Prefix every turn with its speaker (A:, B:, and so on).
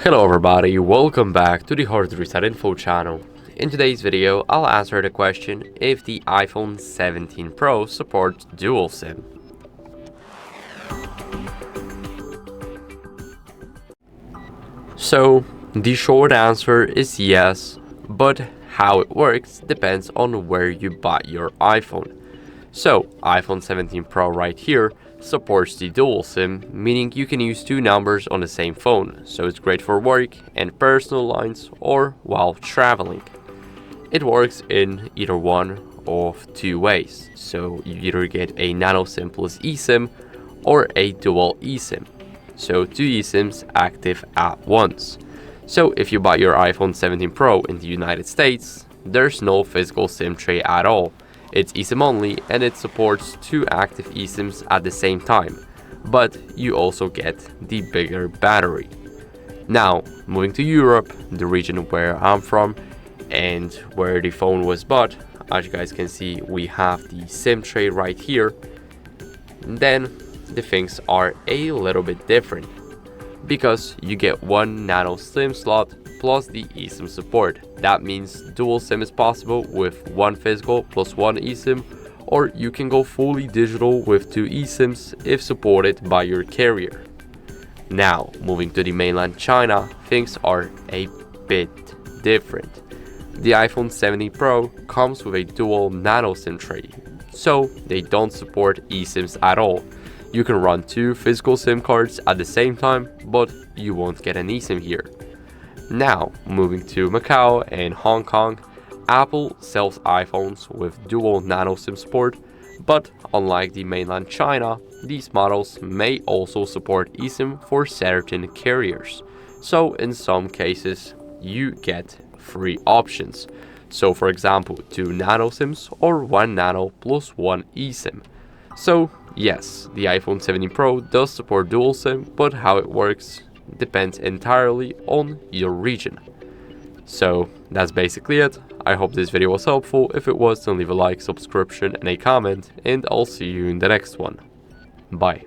A: Hello everybody, welcome back to the HardReset.Info channel. In today's video, I'll answer the question if the iPhone 17 Pro supports dual SIM. So, the short answer is yes, but how it works depends on where you buy your iPhone. So, iPhone 17 Pro right here supports the dual SIM, meaning you can use two numbers on the same phone, so it's great for work and personal lines or while traveling. It works in either one of two ways, so you either get a nano-SIM plus eSIM or a dual eSIM, so two eSIMs active at once. So if you buy your iPhone 17 Pro in the United States, there's no physical SIM tray at all. It's eSIM only and it supports two active eSIMs at the same time, but you also get the bigger battery. Now, moving to Europe, the region where I'm from and where the phone was bought, as you guys can see, we have the SIM tray right here. Then the things are a little bit different, because you get one nano SIM slot plus the eSIM support. That means dual SIM is possible with one physical plus one eSIM, or you can go fully digital with two eSIMs if supported by your carrier. Now, moving to the mainland China, things are a bit different. The iPhone 17 Pro comes with a dual nano SIM tray, so they don't support eSIMs at all. You can run two physical SIM cards at the same time, but you won't get an eSIM here. Now, moving to Macau and Hong Kong, Apple sells iPhones with dual nano SIM support, but unlike the mainland China, these models may also support eSIM for certain carriers. So in some cases, you get free options. So for example, two nano SIMs or one nano plus one eSIM. So yes, the iPhone 17 Pro does support dual SIM, but how it works depends entirely on your region. So that's basically it. I hope this video was helpful. If it was, then leave a like, subscription and a comment, and I'll see you in the next one. Bye.